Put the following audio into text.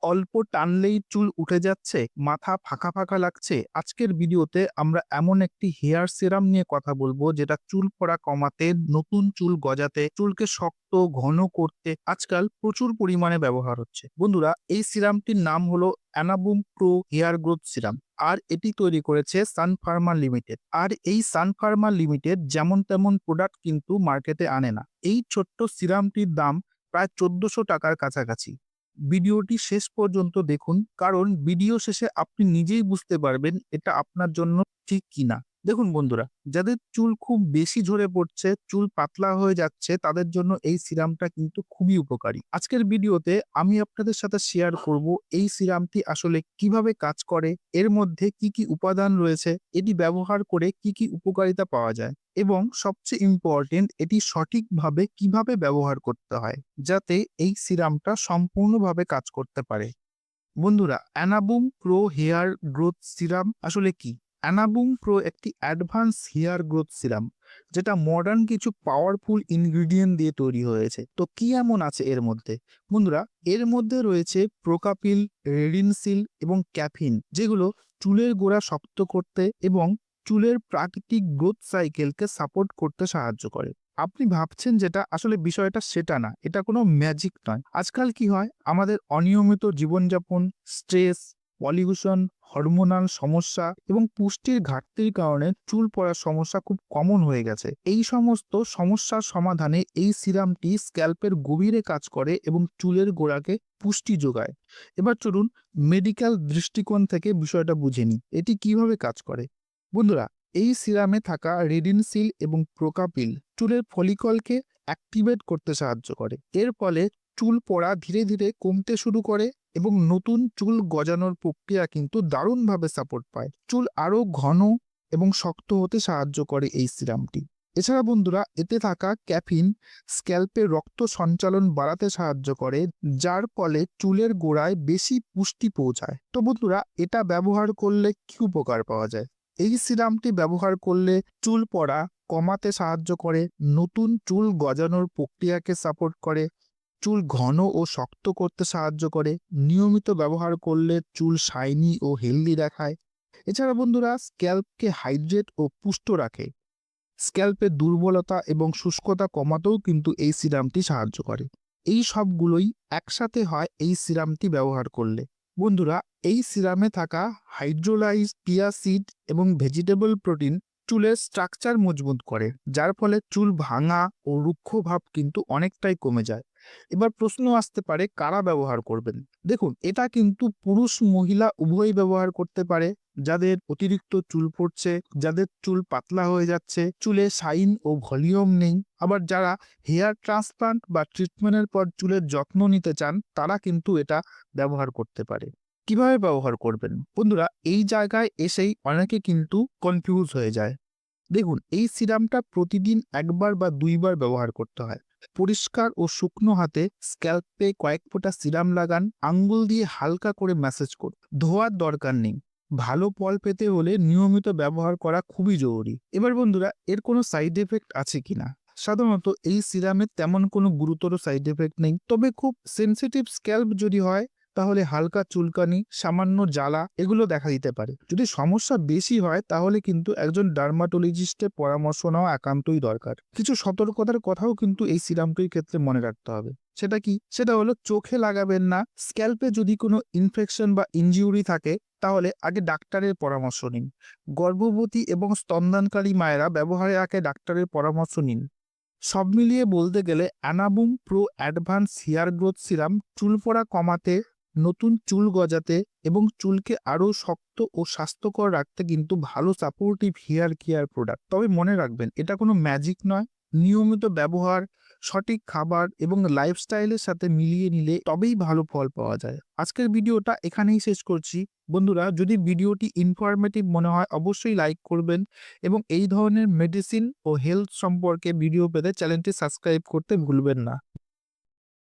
অল্প টানলেই চুল উঠে যাচ্ছে, মাথা ফাঁকা ফাঁকা লাগছে। আজকের ভিডিওতে আমরা এমন একটি হেয়ার সিরাম নিয়ে কথা বলবো যেটা চুল পড়া কমাতে, নতুন চুল গজাতে, চুলকে শক্ত ঘন করতে আজকাল প্রচুর পরিমাণে ব্যবহার হচ্ছে। বন্ধুরা, এই সিরামটির নাম হলো অ্যানাবুম প্রো হেয়ার গ্রোথ সিরাম। আর এটি তৈরি করেছে সান ফার্মা লিমিটেড। আর এই সান ফার্মা লিমিটেড যেমন তেমন প্রোডাক্ট কিন্তু মার্কেটে আনে না। এই ছোট্ট সিরামটির দাম প্রায় ১৪০০ টাকার কাছাকাছি। ভিডিওটি শেষ পর্যন্ত দেখুন, কারণ ভিডিও শেষে আপনি নিজেই বুঝতে পারবেন এটা আপনার জন্য ঠিক কিনা। দেখুন বন্ধুরা, যাদের চুল খুব বেশি ঝরে পড়ছে, চুল পাতলা হয়ে যাচ্ছে, তাদের জন্য এই সিরামটা কিন্তু খুবই উপকারী। আজকের ভিডিওতে আমি আপনাদের সাথে শেয়ার করব এই সিরামটি আসলে কিভাবে কাজ করে, এর মধ্যে কি কি উপাদান রয়েছে, এটি ব্যবহার করে কি কি উপকারিতা পাওয়া যায়, এবং সবচেয়ে ইম্পর্টেন্ট, এটি সঠিকভাবে কিভাবে ব্যবহার করতে হয় যাতে এই সিরামটা সম্পূর্ণভাবে কাজ করতে পারে। বন্ধুরা, অ্যানাবুম প্রো হেয়ার গ্রোথ সিরাম আসলে কি? অ্যানাবুম প্রো একটি অ্যাডভান্স হেয়ার গ্রোথ সিরাম, যেটা মডার্ন কিছু পাওয়ারফুল ইনগ্রিডিয়েন্ট দিয়ে তৈরি হয়েছে। তো কি এমন আছে এর মধ্যে? বন্ধুরা, এর মধ্যে রয়েছে প্রোকাপিল, রেডিনসিল এবং ক্যাফিন, যেগুলো চুলের গোড়া শক্ত করতে এবং চুলের প্রাকৃতিক গ্রোথ সাইকেলকে সাপোর্ট করতে সাহায্য করে। আপনি ভাবছেন যেটা, আসলে বিষয়টা সেটা না, এটা কোনো ম্যাজিক নয়। আজকাল কি হয়, আমাদের অনিয়মিত জীবনযাপন, স্ট্রেস, পলিউশন, হরমোনাল সমস্যা এবং পুষ্টির ঘাটতির কারণে চুল পড়ার সমস্যা খুব কমন হয়ে গেছে। এই সমস্ত সমস্যার সমাধানে এই সিরামটি স্ক্যাল্পের গভীরে কাজ করে এবং চুলের গোড়াকে পুষ্টি যোগায়। এবার চলুন মেডিকেল দৃষ্টিকোণ থেকে বিষয়টা বুঝে নিই, এটি কিভাবে কাজ করে। বন্ধুরা, এই সিরামে থাকা রেডিনসিল এবং প্রোকাপিল চুলের ফলিকলকে অ্যাক্টিভেট করতে সাহায্য করে। এর ফলে চুল পড়া ধীরে ধীরে কমতে শুরু করে এবং নতুন চুল গজানোর প্রক্রিয়া কিন্তু দারুণভাবে সাপোর্ট পায়। চুল আরও ঘন এবং শক্ত হতে সাহায্য করে এই সিরামটি। এছাড়া বন্ধুরা, এতে থাকা ক্যাফিন স্ক্যাল্পে রক্ত সঞ্চালন বাড়াতে সাহায্য করে, যার ফলে চুলের গোড়ায় বেশি পুষ্টি পৌঁছায়। তো বন্ধুরা, এটা ব্যবহার করলে কি উপকার পাওয়া যায়? এই সিরামটি ব্যবহার করলে চুল পড়া কমাতে সাহায্য করে, নতুন চুল গজানোর প্রক্রিয়াকে সাপোর্ট করে, চুল ঘন ও শক্ত করতে সাহায্য করে, নিয়মিত ব্যবহার করলে চুল শাইনি ও হেলদি দেখায়। এছাড়া বন্ধুরা, স্ক্যাল্পকে হাইড্রেট ও পুষ্ট রাখে। স্ক্যাল্পের দুর্বলতা এবং শুষ্কতা কমাতেও কিন্তু এই সিরামটি সাহায্য করে। এই সবগুলোই একসাথে হয় এই সিরামটি ব্যবহার করলে। বন্ধুরা, এই সিরামে থাকা হাইড্রোলাইজ পিয়া সিড এবং ভেজিটেবল প্রোটিন চুলের স্ট্রাকচার মজবুত করে, যার ফলে চুল ভাঙা ও রুক্ষ ভাব কিন্তু অনেকটাই কমে যায়। এবার প্রশ্ন আসতে পারে, কারা ব্যবহার করবেন? দেখুন, এটা কিন্তু পুরুষ মহিলা উভয়ই ব্যবহার করতে পারে। যাদের অতিরিক্ত চুল পড়ছে, যাদের চুল পাতলা হয়ে যাচ্ছে, চুলে শাইন ও ভলিউম নেই, আবার যারা হেয়ার ট্রান্সপ্লান্ট বা ট্রিটমেন্টের পর চুলের যত্ন নিতে চান, তারা কিন্তু এটা ব্যবহার করতে পারে। কিভাবে ব্যবহার করবেন? বন্ধুরা, এই জায়গায় এসেই অনেকে কিন্তু কনফিউজ হয়ে যায়। দেখুন, এই সিরামটা প্রতিদিন একবার বা দুইবার ব্যবহার করতে হয়। পরিষ্কার ও শুকনো হাতে স্ক্যাল্পে কয়েক ফোঁটা সিরাম লাগান, আঙ্গুল দিয়ে হালকা করে ম্যাসেজ করুন। ধোয়ার দরকার নেই। ভালো ফল পেতে হলে নিয়মিত ব্যবহার করা খুবই জরুরি। এবার বন্ধুরা, এর কোনো সাইড এফেক্ট আছে কিনা? সাধারণত এই সিরামের তেমন কোনো গুরুতর সাইড এফেক্ট নেই, তবে খুব সেনসিটিভ স্ক্যাল্প যদি হয়, তাহলে হালকা চুলকানি, সামান্য জ্বালা এগুলো দেখা দিতে পারে। যদি সমস্যা বেশি হয়, তাহলে কিন্তু একজন ডার্মাটোলজিস্টের পরামর্শ নেওয়া একান্তই দরকার। কিছু সতর্কতার কথাও কিন্তু এই সিরামটির ক্ষেত্রে মনে রাখতে হবে। সেটা কি? সেটা হলো, চোখে লাগাবেন না। স্ক্যাল্পে যদি কোনো ইনফেকশন বা ইনজিউরি থাকে, তাহলে আগে ডাক্তারের পরামর্শ নিন। গর্ভবতী এবং স্তন্যদানকারী মায়েরা ব্যবহারের আগে ডাক্তারের পরামর্শ নিন। সব মিলিয়ে বলতে গেলে Anaboom pro advance hair growth serum চুল পড়া কমাতে, নতুন চুল গজাতে এবং চুলকে আরও শক্ত ও স্বাস্থ্যকর রাখতে কিন্তু ভালো সাপোর্টিভ হেয়ার কেয়ার প্রোডাক্ট। তবে মনে রাখবেন, এটা কোনো ম্যাজিক নয়। নিয়মিত ব্যবহার, সঠিক খাবার এবং লাইফস্টাইলের সাথে মিলিয়ে নিলে তবেই ভালো ফল পাওয়া যায়। আজকের ভিডিওটা এখানেই শেষ করছি। বন্ধুরা, যদি ভিডিওটি ইনফরমেটিভ মনে হয়, অবশ্যই লাইক করবেন এবং এই ধরনের মেডিসিন ও হেলথ সম্পর্কে ভিডিও পেতে চ্যানেলটি সাবস্ক্রাইব করতে ভুলবেন না।